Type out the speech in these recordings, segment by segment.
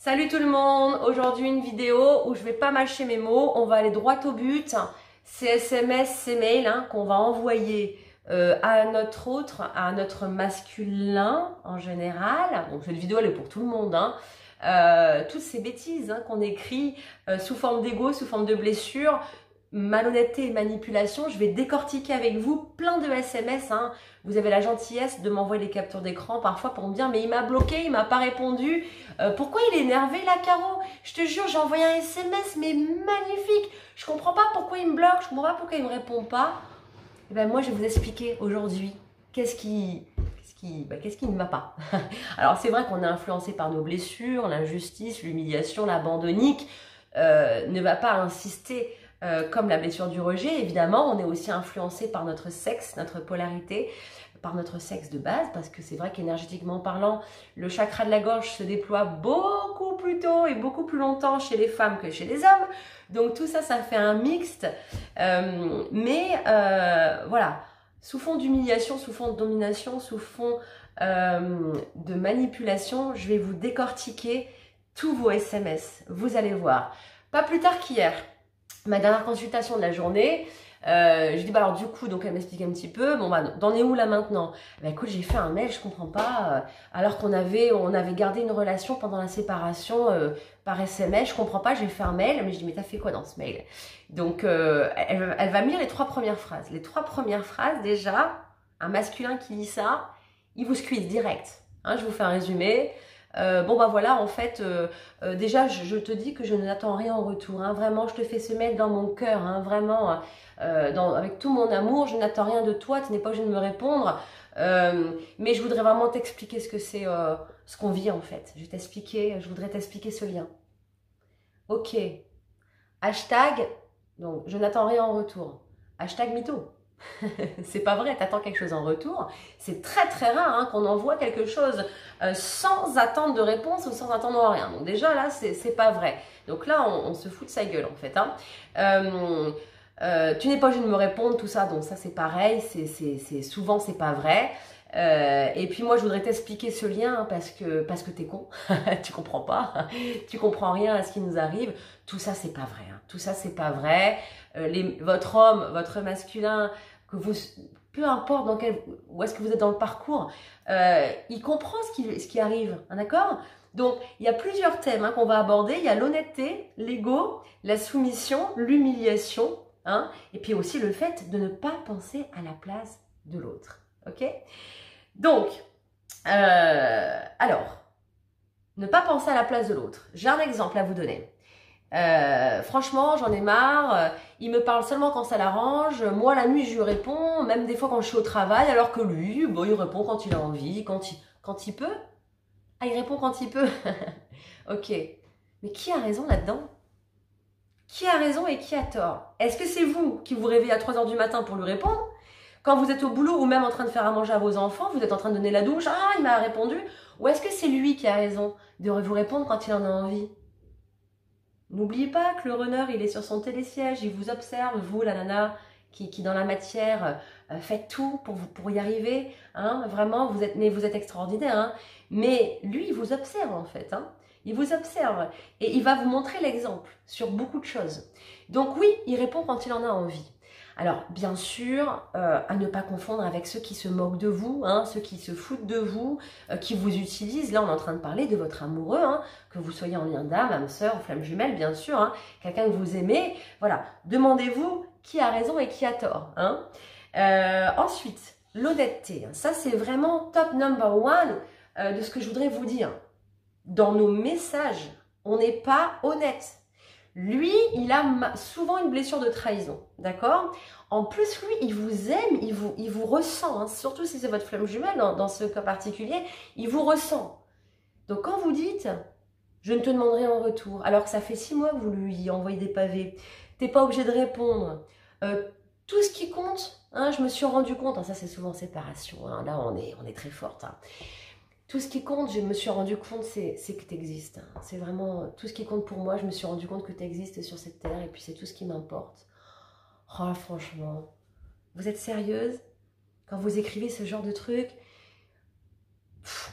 Salut tout le monde, aujourd'hui une vidéo où je vais pas mâcher mes mots, on va aller droit au but. Ces SMS, ces mails qu'on va envoyer à notre masculin en général. Donc cette vidéo elle est pour tout le monde. Toutes ces bêtises qu'on écrit sous forme d'ego, sous forme de blessure, malhonnêteté et manipulation, je vais décortiquer avec vous plein de SMS. Vous avez la gentillesse de m'envoyer des captures d'écran parfois pour me dire mais il m'a bloqué, il m'a pas répondu. Pourquoi il est énervé là, Caro? Je te jure, j'ai envoyé un SMS mais magnifique. Je comprends pas pourquoi il me bloque, je comprends pas pourquoi il me répond pas. Et ben moi je vais vous expliquer aujourd'hui qu'est-ce qui ne va pas. Alors c'est vrai qu'on est influencé par nos blessures, l'injustice, l'humiliation, l'abandonnique. Ne va pas insister. Comme la blessure du rejet, évidemment, on est aussi influencé par notre sexe, notre polarité, par notre sexe de base, parce que c'est vrai qu'énergétiquement parlant, le chakra de la gorge se déploie beaucoup plus tôt et beaucoup plus longtemps chez les femmes que chez les hommes. Donc tout ça, ça fait un mixte. Voilà, sous fond d'humiliation, sous fond de domination, sous fond de manipulation, je vais vous décortiquer tous vos SMS. Vous allez voir. Pas plus tard qu'hier. Ma dernière consultation de la journée, je dis bah alors du coup, donc elle m'explique un petit peu, bon bah t'en es où là maintenant? Bah écoute, j'ai fait un mail, je comprends pas, alors qu'on avait gardé une relation pendant la séparation par SMS, je comprends pas, j'ai fait un mail, mais je dis mais t'as fait quoi dans ce mail? Donc elle va me lire les trois premières phrases. Les trois premières phrases, déjà, un masculin qui lit ça, il vous squeeze direct. Je vous fais un résumé. Bon bah voilà, en fait, déjà je te dis que je n'attends rien en retour, vraiment je te fais ce mail dans mon cœur, vraiment avec tout mon amour, je n'attends rien de toi, tu n'es pas obligé de me répondre, mais je voudrais vraiment t'expliquer ce que c'est, ce qu'on vit en fait, je voudrais t'expliquer ce lien. Ok, hashtag, donc je n'attends rien en retour, hashtag mytho. C'est pas vrai, t'attends quelque chose en retour. C'est très très rare qu'on envoie quelque chose sans attendre de réponse ou sans attendre rien. Donc déjà là, c'est pas vrai. Donc là, on se fout de sa gueule en fait. Tu n'es pas obligé de me répondre, tout ça. Donc ça, c'est pareil. Souvent, c'est pas vrai. Et puis moi, je voudrais t'expliquer ce lien parce que t'es con. Tu comprends pas. Tu comprends rien à ce qui nous arrive. Tout ça, c'est pas vrai. Tout ça, c'est pas vrai. Votre homme, votre masculin, peu importe où est-ce que vous êtes dans le parcours, il comprend ce qui arrive, d'accord? Donc, il y a plusieurs thèmes qu'on va aborder. Il y a l'honnêteté, l'ego, la soumission, l'humiliation, et puis aussi le fait de ne pas penser à la place de l'autre, ok? Donc, alors, ne pas penser à la place de l'autre. J'ai un exemple à vous donner. Franchement, j'en ai marre. Il me parle seulement quand ça l'arrange. Moi, la nuit, je lui réponds, même des fois quand je suis au travail, alors que lui, bon, il répond quand il a envie, quand il peut. Ah, il répond quand il peut. Ok. Mais qui a raison là-dedans? Qui a raison et qui a tort? Est-ce que c'est vous qui vous réveillez à 3 h du matin pour lui répondre? Quand vous êtes au boulot ou même en train de faire à manger à vos enfants, vous êtes en train de donner la douche, ah, il m'a répondu. Ou est-ce que c'est lui qui a raison de vous répondre quand il en a envie? N'oubliez pas que le runner, il est sur son télésiège, il vous observe, vous, la nana, qui dans la matière, faites tout pour y arriver. Vraiment, vous êtes extraordinaire. Mais lui, il vous observe en fait. Il vous observe et il va vous montrer l'exemple sur beaucoup de choses. Donc oui, il répond quand il en a envie. Alors, bien sûr, à ne pas confondre avec ceux qui se moquent de vous, ceux qui se foutent de vous, qui vous utilisent. Là, on est en train de parler de votre amoureux, que vous soyez en lien d'âme, âme sœur, flamme jumelle, bien sûr, quelqu'un que vous aimez. Voilà, demandez-vous qui a raison et qui a tort. Ensuite, l'honnêteté. Ça, c'est vraiment top number one de ce que je voudrais vous dire. Dans nos messages, on n'est pas honnête. Lui, il a souvent une blessure de trahison, d'accord? En plus, lui, il vous aime, il vous ressent, surtout si c'est votre flamme jumelle, dans ce cas particulier, il vous ressent. Donc, quand vous dites « je ne te demanderai en retour », alors que ça fait 6 mois que vous lui envoyez des pavés, t'es pas obligé de répondre. Tout ce qui compte, je me suis rendu compte, ça c'est souvent séparation, là on est très forte. Tout ce qui compte, je me suis rendu compte, c'est que tu existes. C'est vraiment tout ce qui compte pour moi. Je me suis rendu compte que tu existes sur cette terre et puis c'est tout ce qui m'importe. Oh, franchement, vous êtes sérieuse quand vous écrivez ce genre de truc?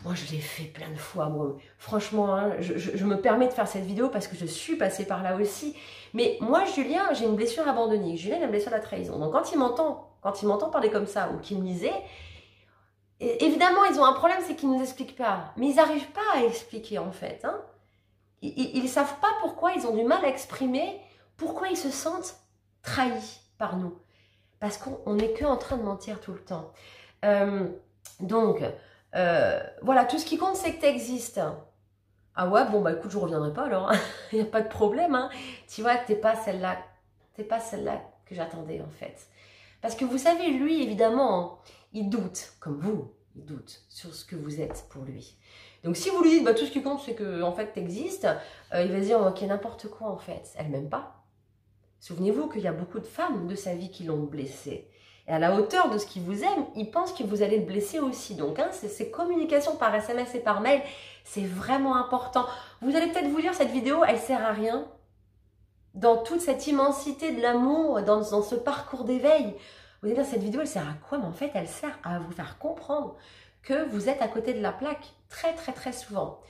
Moi, je l'ai fait plein de fois. Moi. Franchement, hein, je me permets de faire cette vidéo parce que je suis passée par là aussi. Mais moi, Julien, j'ai une blessure abandonnée. Julien a une blessure de la trahison. Donc, quand il m'entend parler comme ça ou qu'il me disait, évidemment, ils ont un problème, c'est qu'ils ne nous expliquent pas. Mais ils n'arrivent pas à expliquer, en fait. Hein. Ils ne savent pas pourquoi ils ont du mal à exprimer, pourquoi ils se sentent trahis par nous. Parce qu'on n'est que en train de mentir tout le temps. Donc, voilà, tout ce qui compte, c'est que tu existes. Ah ouais, bon, bah écoute, je reviendrai pas alors. Il n'y a pas de problème. Hein. Tu vois, t'es pas celle-là que j'attendais, en fait. Parce que vous savez, lui, évidemment, il doute, comme vous, il doute sur ce que vous êtes pour lui. Donc, si vous lui dites, bah, tout ce qui compte, c'est que, en fait, tu existes, il va se dire, ok, n'importe quoi, en fait. Elle m'aime pas. Souvenez-vous qu'il y a beaucoup de femmes de sa vie qui l'ont blessé. Et à la hauteur de ce qu'il vous aime, il pense que vous allez le blesser aussi. Donc, hein, ces communications par SMS et par mail, c'est vraiment important. Vous allez peut-être vous dire, cette vidéo, elle sert à rien. Dans toute cette immensité de l'amour, dans ce parcours d'éveil, vous allez dire, cette vidéo, elle sert à quoi? Mais en fait, elle sert à vous faire comprendre que vous êtes à côté de la plaque très, très, très souvent.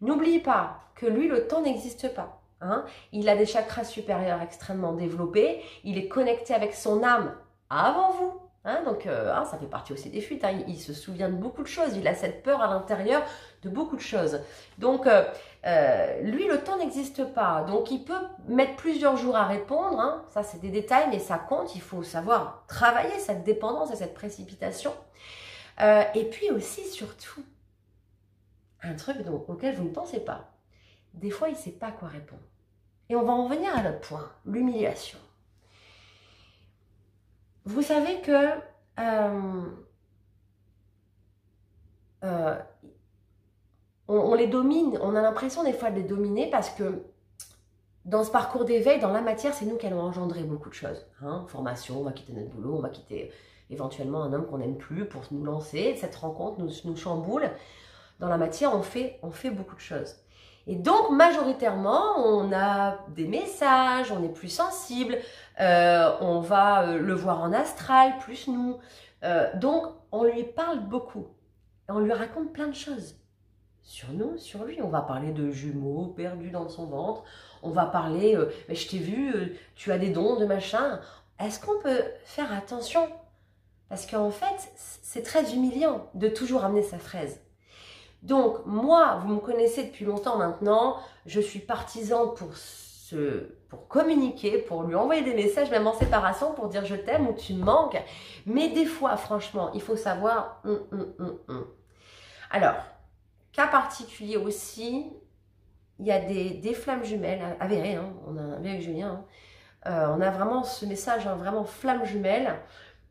N'oubliez pas que lui, le temps n'existe pas. Hein? Il a des chakras supérieurs extrêmement développés. Il est connecté avec son âme avant vous. Hein? Donc, ça fait partie aussi des fuites. Hein? Il se souvient de beaucoup de choses. Il a cette peur à l'intérieur de beaucoup de choses. Donc, lui, le temps n'existe pas. Donc, il peut mettre plusieurs jours à répondre. Hein? Ça, c'est des détails, mais ça compte. Il faut savoir travailler cette dépendance et cette précipitation. Et puis aussi, surtout, un truc auquel vous ne pensez pas. Des fois, il ne sait pas quoi répondre. Et on va en venir à l'autre point, l'humiliation. Vous savez que on les domine, on a l'impression des fois de les dominer parce que dans ce parcours d'éveil, dans la matière, c'est nous qui allons engendrer beaucoup de choses. Hein, formation, on va quitter notre boulot, on va quitter éventuellement un homme qu'on n'aime plus pour nous lancer. Cette rencontre nous chamboule. Dans la matière, on fait beaucoup de choses. Et donc, majoritairement, on a des messages, on est plus sensible, on va le voir en astral, plus nous. Donc, on lui parle beaucoup. Et on lui raconte plein de choses. Sur nous, sur lui. On va parler de jumeaux perdus dans son ventre. On va parler, mais je t'ai vu, tu as des dons de machin. Est-ce qu'on peut faire attention? Parce qu'en fait, c'est très humiliant de toujours amener sa fraise. Donc, moi, vous me connaissez depuis longtemps maintenant, je suis partisane pour communiquer, pour lui envoyer des messages, même en séparation, pour dire je t'aime ou tu me manques. Mais des fois, franchement, il faut savoir... Alors, cas particulier aussi, il y a des flammes jumelles avérées, hein, on a vu avec Julien, hein, on a vraiment ce message, hein, vraiment flamme jumelle,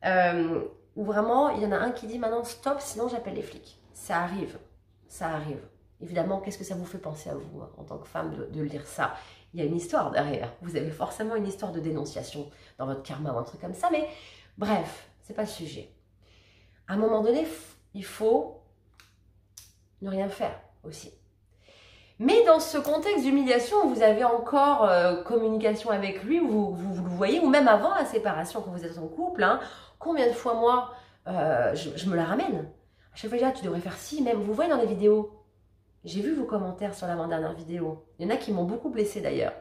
où vraiment, il y en a un qui dit maintenant stop, sinon j'appelle les flics. Ça arrive. Ça arrive. Évidemment, qu'est-ce que ça vous fait penser à vous, hein, en tant que femme, de lire ça? Il y a une histoire derrière. Vous avez forcément une histoire de dénonciation dans votre karma ou un truc comme ça, mais bref, c'est pas le sujet. À un moment donné, il faut ne rien faire aussi. Mais dans ce contexte d'humiliation où vous avez encore communication avec lui, où vous le voyez, ou même avant la séparation, quand vous êtes en couple, hein, combien de fois moi, je me la ramène? À chaque fois, déjà, tu devrais faire ci, même. Vous voyez dans les vidéos. J'ai vu vos commentaires sur l'avant-dernière vidéo. Il y en a qui m'ont beaucoup blessée d'ailleurs.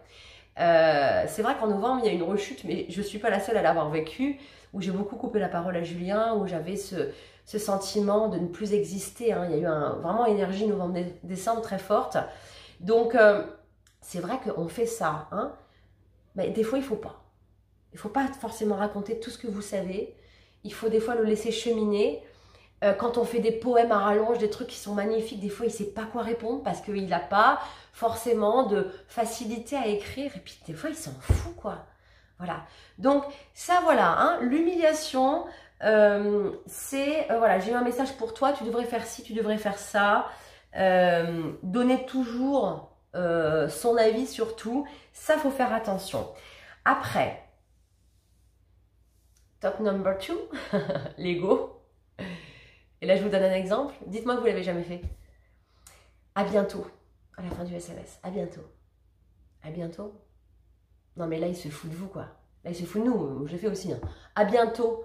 C'est vrai qu'en novembre, il y a une rechute, mais je ne suis pas la seule à l'avoir vécu, où j'ai beaucoup coupé la parole à Julien, où j'avais ce sentiment de ne plus exister. Hein. Il y a eu vraiment une énergie novembre-décembre très forte. Donc, c'est vrai qu'on fait ça. Hein. Mais des fois, il ne faut pas. Il ne faut pas forcément raconter tout ce que vous savez. Il faut des fois le laisser cheminer. Quand on fait des poèmes à rallonge, des trucs qui sont magnifiques, des fois il ne sait pas quoi répondre parce qu'il n'a pas forcément de facilité à écrire. Et puis des fois il s'en fout quoi. Voilà. Donc ça voilà, hein, l'humiliation, c'est, voilà, j'ai eu un message pour toi, tu devrais faire ci, tu devrais faire ça. Donner toujours son avis sur tout, ça faut faire attention. Après, top number 2, l'ego. Et là, je vous donne un exemple. Dites-moi que vous ne l'avez jamais fait. À bientôt. À la fin du SMS. À bientôt. À bientôt. Non, mais là, il se fout de vous, quoi. Là, il se fout de nous. Je l'ai fait aussi. Hein. À bientôt.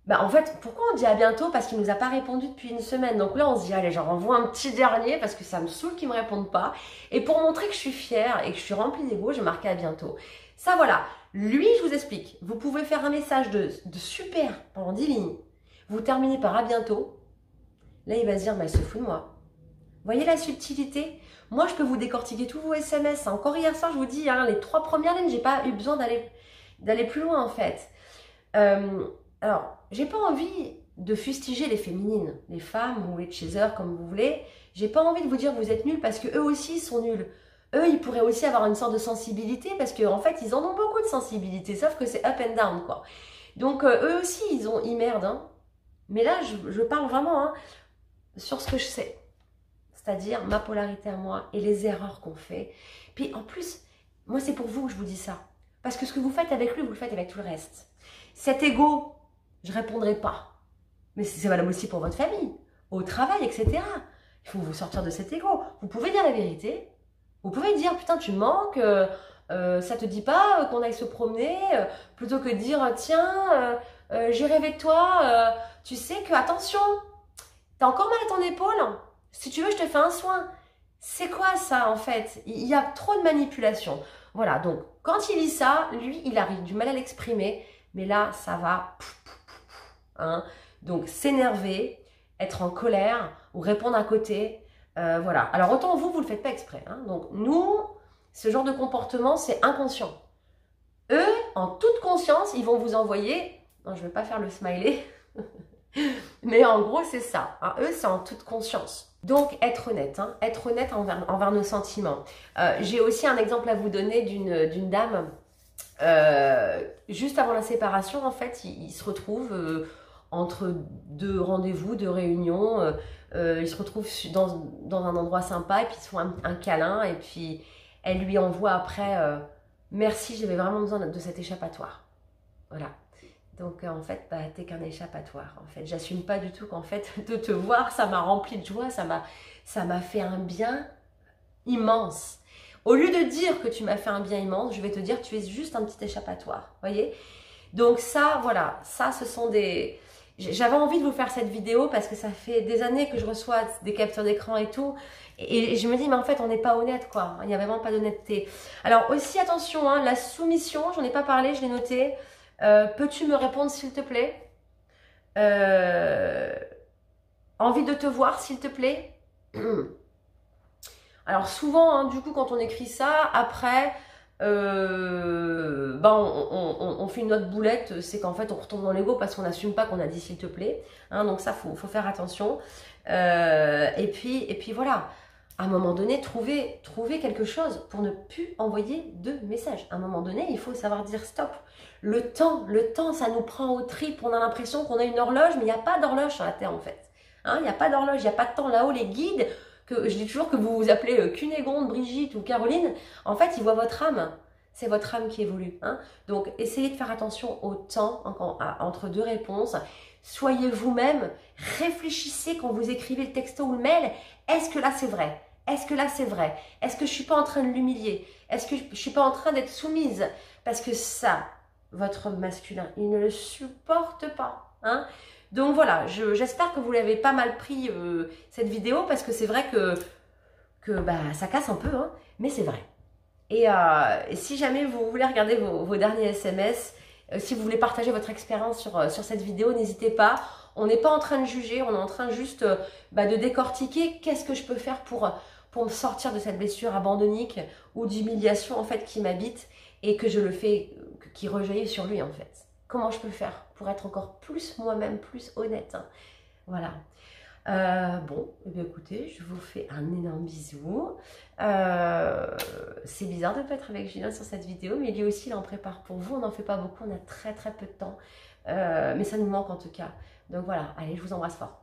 Bah en fait, pourquoi on dit à bientôt? Parce qu'il nous a pas répondu depuis une semaine. Donc là, on se dit, allez, j'en renvoie un petit dernier parce que ça me saoule qu'il me réponde pas. Et pour montrer que je suis fière et que je suis remplie d'ego, j'ai marqué à bientôt. Ça, voilà. Lui, je vous explique. Vous pouvez faire un message de super pendant 10 lignes. Vous terminez par à bientôt. Là, il va se dire, bah, il se fout de moi. Voyez la subtilité? Moi, je peux vous décortiquer tous vos SMS. Encore hier soir, je vous dis, hein, les 3 premières lignes, j'ai pas eu besoin d'aller plus loin, en fait. Alors, j'ai pas envie de fustiger les féminines, les femmes ou les chasers, comme vous voulez. J'ai pas envie de vous dire que vous êtes nuls parce que eux aussi sont nuls. Eux, ils pourraient aussi avoir une sorte de sensibilité parce qu'en fait, ils en ont beaucoup de sensibilité, sauf que c'est up and down, quoi. Donc, eux aussi, ils merdent, hein. Mais là, je parle vraiment hein, sur ce que je sais. C'est-à-dire ma polarité à moi et les erreurs qu'on fait. Puis en plus, moi, c'est pour vous que je vous dis ça. Parce que ce que vous faites avec lui, vous le faites avec tout le reste. Cet ego, je ne répondrai pas. Mais c'est valable aussi pour votre famille, au travail, etc. Il faut vous sortir de cet ego. Vous pouvez dire la vérité. Vous pouvez dire, putain, tu me manques, ça te dit pas qu'on aille se promener, plutôt que de dire, tiens, j'ai rêvé de toi, tu sais que, attention, t'as encore mal à ton épaule, si tu veux, je te fais un soin. C'est quoi ça, en fait? Il y a trop de manipulation. Voilà, donc, quand il lit ça, lui, il a du mal à l'exprimer, mais là, ça va... Hein. Donc, s'énerver, être en colère ou répondre à côté, voilà. Alors, autant vous, vous le faites pas exprès. Hein. Donc, nous, ce genre de comportement, c'est inconscient. Eux, en toute conscience, ils vont vous envoyer... Non, je ne vais pas faire le smiley. Mais en gros, c'est ça. Hein. Eux, c'est en toute conscience. Donc, être honnête. Hein. Être honnête envers nos sentiments. J'ai aussi un exemple à vous donner d'une dame... juste avant la séparation, en fait, il se retrouve entre 2 rendez-vous, 2 réunions. Ils se retrouvent dans un endroit sympa et puis ils se font un câlin. Et puis, elle lui envoie après merci, j'avais vraiment besoin de cet échappatoire. Voilà. Donc, en fait, bah, t'es qu'un échappatoire. En fait, j'assume pas du tout qu'en fait, de te voir, ça m'a rempli de joie, ça m'a fait un bien immense. Au lieu de dire que tu m'as fait un bien immense, je vais te dire que tu es juste un petit échappatoire. Voyez? Donc ça, voilà, ça ce sont des... J'avais envie de vous faire cette vidéo parce que ça fait des années que je reçois des captures d'écran et tout. Et je me dis, mais en fait, on n'est pas honnête, quoi. Il n'y a vraiment pas d'honnêteté. Alors aussi, attention, hein, la soumission, j'en ai pas parlé, je l'ai noté. Peux-tu me répondre, s'il te plaît? Envie de te voir, s'il te plaît? Alors souvent, hein, du coup, quand on écrit ça, après, ben on fait une autre boulette, c'est qu'en fait, on retombe dans l'ego parce qu'on n'assume pas qu'on a dit s'il te plaît. Hein, donc ça, faut faire attention. Et puis voilà, à un moment donné, trouver quelque chose pour ne plus envoyer de messages. À un moment donné, il faut savoir dire stop. Le temps, ça nous prend aux tripes. On a l'impression qu'on a une horloge, mais il n'y a pas d'horloge sur la Terre, en fait. Hein, il n'y a pas d'horloge, il n'y a pas de temps là-haut. Les guides... que je dis toujours que vous vous appelez Cunégonde, Brigitte ou Caroline, en fait, ils voient votre âme. C'est votre âme qui évolue. Hein. Donc, essayez de faire attention au temps entre 2 réponses. Soyez vous-même. Réfléchissez quand vous écrivez le texto ou le mail. Est-ce que là, c'est vrai? Est-ce que là, c'est vrai? Est-ce que je ne suis pas en train de l'humilier? Est-ce que je ne suis pas en train d'être soumise? Parce que ça, votre masculin, il ne le supporte pas. Hein. Donc voilà, j'espère que vous l'avez pas mal pris cette vidéo parce que c'est vrai que bah, ça casse un peu, hein, mais c'est vrai. Et si jamais vous voulez regarder vos derniers SMS, si vous voulez partager votre expérience sur cette vidéo, n'hésitez pas. On n'est pas en train de juger, on est en train juste de décortiquer qu'est-ce que je peux faire pour me sortir de cette blessure abandonnique ou d'humiliation en fait qui m'habite et que je le fais, qui rejaillit sur lui en fait. Comment je peux faire pour être encore plus moi-même, plus honnête, hein. Voilà. Bon, eh bien, écoutez, je vous fais un énorme bisou. C'est bizarre de ne pas être avec Julien sur cette vidéo, mais lui aussi, il en prépare pour vous. On n'en fait pas beaucoup, on a très peu de temps. Mais ça nous manque en tout cas. Donc voilà, allez, je vous embrasse fort.